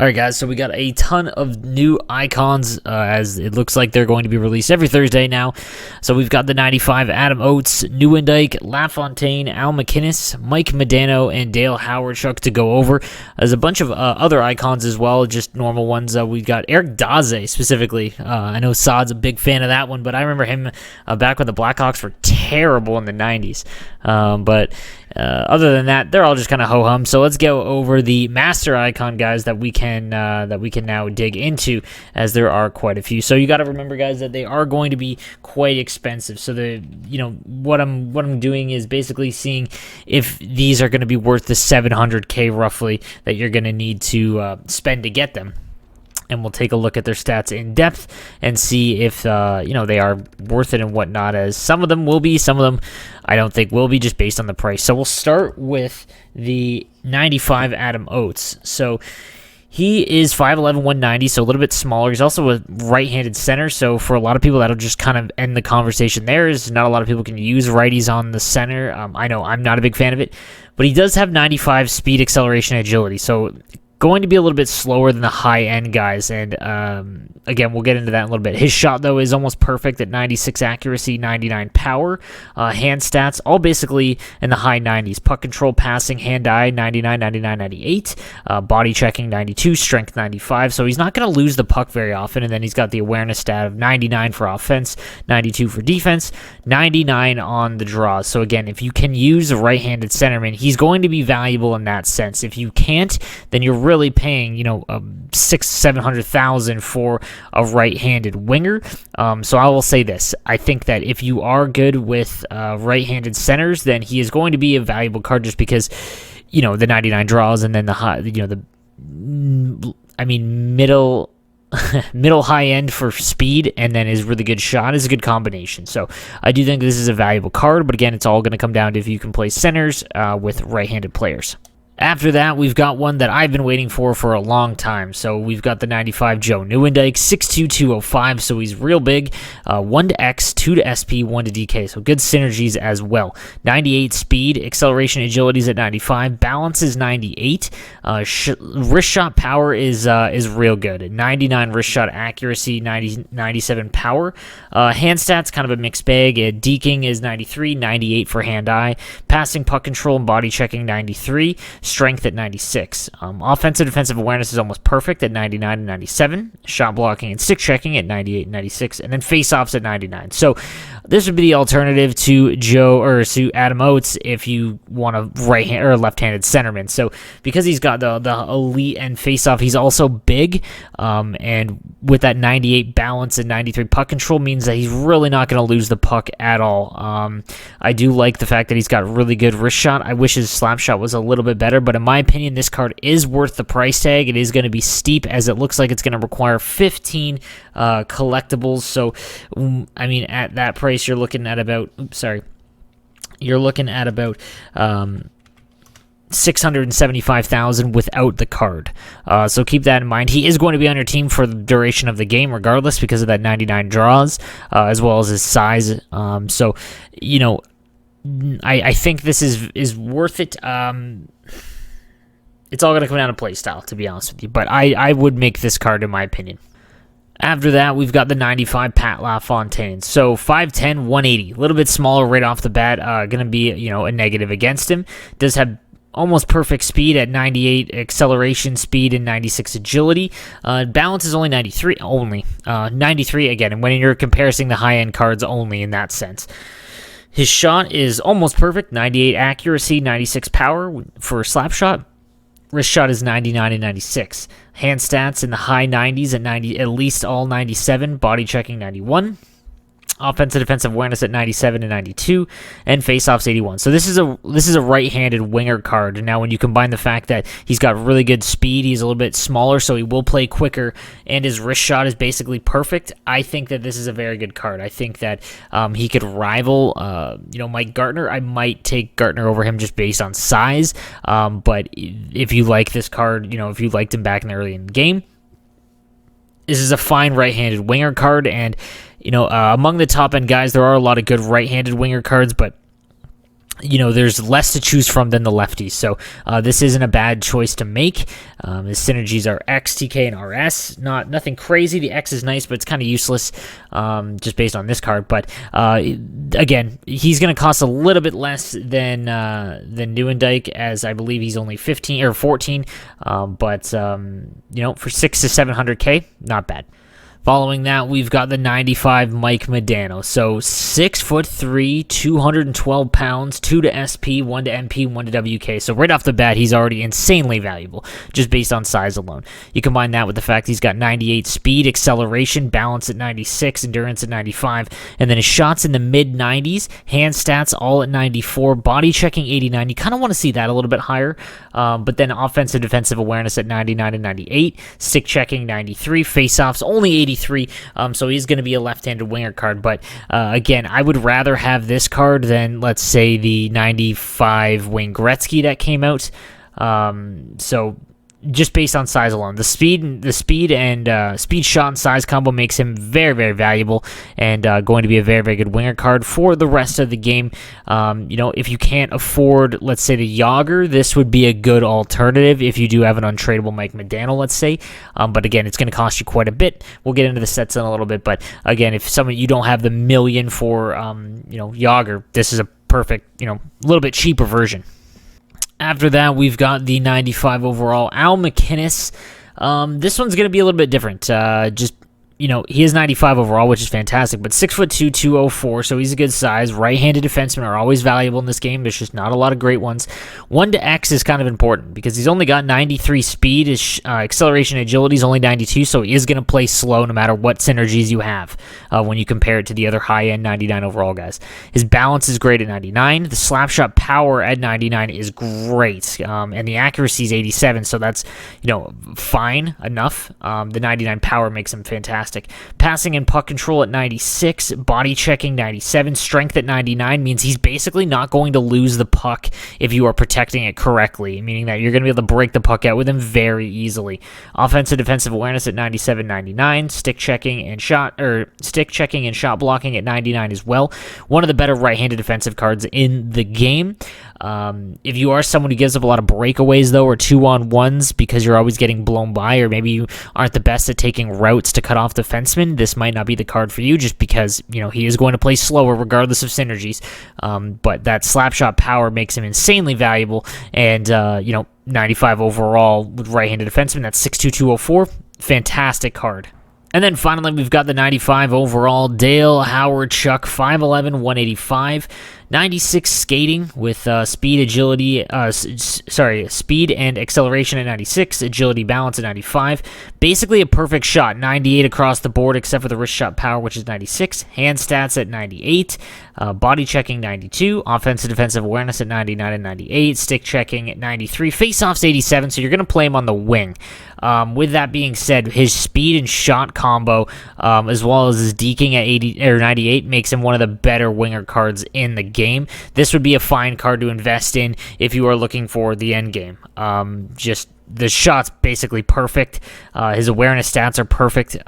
All right, guys, so we got a ton of new icons as it looks like they're going to be released every Thursday now. So we've got the 95 Adam Oates, Nieuwendyk, LaFontaine, MacInnis, Mike Modano, and Dale Howardchuk to go over. There's a bunch of other icons as well, just normal ones. We've got Eric Daze specifically. I know Saad's a big fan of that one, but I remember him back when the Blackhawks were terrible in the 90s. But other than that, they're all just kind of ho-hum. So let's go over the master icon, guys, that we can now dig into, as there are quite a few. So you got to remember, guys, that they are going to be quite expensive. So what I'm doing is basically seeing if these are going to be worth the $700K roughly that you're going to need to spend to get them. And we'll take a look at their stats in depth and see if they are worth it and whatnot, as some of them will be, some of them I don't think will be, just based on the price. So we'll start with the 95 Adam Oates. So he is 5'11", 190, so a little bit smaller. He's also a right-handed center, so for a lot of people, that'll just kind of end the conversation there, is not a lot of people can use righties on the center. I know I'm not a big fan of it, but he does have 95 speed, acceleration, agility, so going to be a little bit slower than the high-end guys, and again, we'll get into that in a little bit. His shot, though, is almost perfect at 96 accuracy, 99 power. Hand stats, all basically in the high 90s. Puck control, passing, hand-eye, 99, 99, 98. Body checking, 92. Strength, 95. So he's not going to lose the puck very often, and then he's got the awareness stat of 99 for offense, 92 for defense, 99 on the draws. So again, if you can use a right-handed centerman, he's going to be valuable in that sense. If you can't, then you're really paying, $600,000-$700,000 for a right-handed winger. So I will say this: I think that if you are good with right-handed centers, then he is going to be a valuable card, just because, the 99 draws, and then the high, middle high end for speed, and then his really good shot is a good combination. So I do think this is a valuable card, but again, it's all going to come down to if you can play centers with right-handed players. After that, we've got one that I've been waiting for a long time. So we've got the 95 Joe Nieuwendyk, 6'2", 205, so he's real big. 1 to X, 2 to SP, 1 to DK, so good synergies as well. 98 speed, acceleration, agility is at 95, balance is 98. Wrist shot power is real good. At 99 wrist shot accuracy, 97 power. Hand stats, kind of a mixed bag. Deking is 93, 98 for hand-eye. Passing, puck control, and body checking, 93. Strength at 96. Offensive defensive awareness is almost perfect at 99 and 97. Shot blocking and stick checking at 98 and 96. And then face-offs at 99. So this would be the alternative to to Adam Oates if you want a right-hand or left-handed centerman. So because he's got the elite and face-off, he's also big. And with that 98 balance and 93 puck control, means that he's really not going to lose the puck at all. I do like the fact that he's got really good wrist shot. I wish his slap shot was a little bit better, but in my opinion, this card is worth the price tag. It is going to be steep, as it looks like it's going to require 15 collectibles. So, at that price, you're looking at about $675,000 without the card. So keep that in mind. He is going to be on your team for the duration of the game, regardless, because of that 99 draws, as well as his size. I think this is worth it. It's all going to come down to play style, to be honest with you. But I would make this card, in my opinion. After that, we've got the 95 Pat LaFontaine. So 5'10", 180. A little bit smaller right off the bat. Going to be, a negative against him. Does have almost perfect speed at 98 acceleration speed and 96 agility. Balance is only 93. 93 again. And when you're comparing the high-end cards only in that sense. His shot is almost perfect. 98 accuracy, 96 power for a slap shot. Wrist shot is 99 and 96. Hand stats in the high 90s at least all 97. Body checking 91. Offensive defensive awareness at 97 and 92, and faceoffs 81. So this is a right-handed winger card. Now, when you combine the fact that he's got really good speed, he's a little bit smaller, so he will play quicker, and his wrist shot is basically perfect, I think that this is a very good card. I think that he could rival, Mike Gartner. I might take Gartner over him just based on size, but if you like this card, if you liked him back early in the game, this is a fine right-handed winger card, and among the top-end guys, there are a lot of good right-handed winger cards, but there's less to choose from than the lefties. So this isn't a bad choice to make. The synergies are X, TK, and RS. Nothing crazy. The X is nice, but it's kind of useless just based on this card. But again, he's going to cost a little bit less than Nieuwendyk, as I believe he's only 15 or 14. But for 600 to 700K, not bad. Following that, we've got the 95 Mike Modano. So 6'3", 212 pounds, 2 to SP, 1 to MP, 1 to WK. So right off the bat, he's already insanely valuable, just based on size alone. You combine that with the fact he's got 98 speed, acceleration, balance at 96, endurance at 95, and then his shots in the mid-90s, hand stats all at 94, body checking 89. You kind of want to see that a little bit higher, but then offensive defensive awareness at 99 and 98, stick checking 93, face-offs only 83. So he's going to be a left-handed winger card, but again, I would rather have this card than, let's say, the 95 Wayne Gretzky that came out. So just based on size alone, the speed and speed shot and size combo makes him very, very valuable, and going to be a very, very good winger card for the rest of the game. If you can't afford, let's say, the Yager, this would be a good alternative if you do have an untradeable Mike Modano, let's say. But again, it's going to cost you quite a bit. We'll get into the sets in a little bit, but again, if you don't have the million for Yager, this is a perfect, a little bit cheaper version. After that, we've got the 95 overall Al MacInnis. This one's going to be a little bit different. He is 95 overall, which is fantastic, but 6'2", 204, so he's a good size. Right-handed defensemen are always valuable in this game. There's just not a lot of great ones. 1 to X is kind of important because he's only got 93 speed. His acceleration and agility is only 92, so he is going to play slow no matter what synergies you have when you compare it to the other high-end 99 overall guys. His balance is great at 99. The slap shot power at 99 is great, and the accuracy is 87, so that's fine enough. The 99 power makes him fantastic. Passing and puck control at 96, body checking 97, strength at 99 means he's basically not going to lose the puck if you are protecting it correctly, meaning that you're going to be able to break the puck out with him very easily. Offensive defensive awareness at 97, 99, stick checking and shot blocking at 99 as well. One of the better right-handed defensive cards in the game. If you are someone who gives up a lot of breakaways, though, or 2-on-1s because you're always getting blown by, or maybe you aren't the best at taking routes to cut off defensemen, this might not be the card for you just because, he is going to play slower regardless of synergies. But that slapshot power makes him insanely valuable, and, 95 overall with right-handed defenseman, that's 6'2", 204, fantastic card. And then finally, we've got the 95 overall Dale Hawerchuk, 5'11", 185, 96 skating with speed and acceleration at 96, agility balance at 95. Basically a perfect shot, 98 across the board except for the wrist shot power, which is 96. Hand stats at 98, body checking 92, offensive defensive awareness at 99 and 98, stick checking at 93, face-offs 87, so you're going to play him on the wing. With that being said, his speed and shot combo, as well as his deking at 80 or 98, makes him one of the better winger cards in the game. This would be a fine card to invest in if you are looking for the end game. Just the shot's basically perfect. His awareness stats are perfect.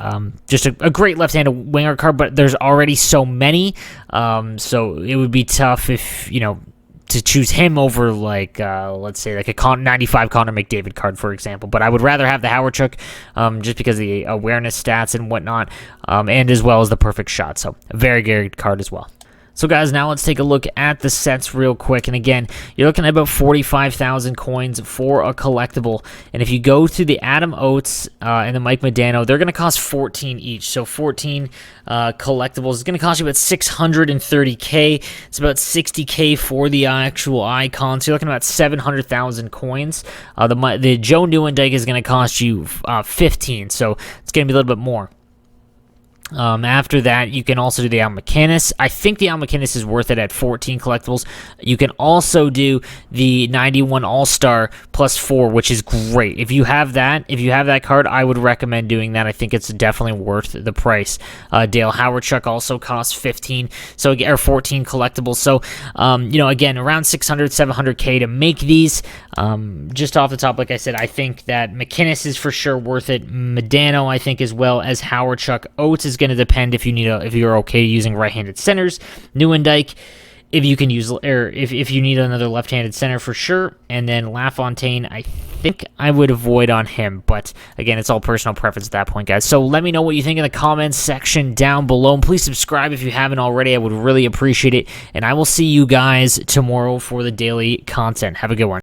Just a great left-handed winger card, but there's already so many, so it would be tough if to choose him over, let's say, a 95 Connor McDavid card, for example. But I would rather have the Hawerchuk just because of the awareness stats and whatnot, and as well as the perfect shot. So a very good card as well. So guys, now let's take a look at the sets real quick. And again, you're looking at about 45,000 coins for a collectible. And if you go to the Adam Oates and the Mike Modano, they're going to cost 14 each. So 14 collectibles is going to cost you about 630K. It's about 60K for the actual icon. So you're looking at about 700,000 coins. The Joe Nieuwendyk is going to cost you 15. So it's going to be a little bit more. After that, you can also do the Al MacInnis. I think the Al MacInnis is worth it at 14 collectibles. You can also do the 91 All-Star plus 4, which is great. If you have that card, I would recommend doing that. I think it's definitely worth the price. Dale Hawerchuk also costs 15, or 14 collectibles. So, again, around 600, 700K to make these. Just off the top, like I said, I think that MacInnis is for sure worth it. Modano, I think, as well as Hawerchuk. Oates is going to depend if you're okay using right-handed centers. Nieuwendyk if you can use, or if you need another left-handed center for sure. And then LaFontaine, I think I would avoid on him, but again, it's all personal preference at that point, guys. So let me know what you think in the comments section down below, and please subscribe if you haven't already. I would really appreciate it, and I will see you guys tomorrow for the daily content. Have a good one.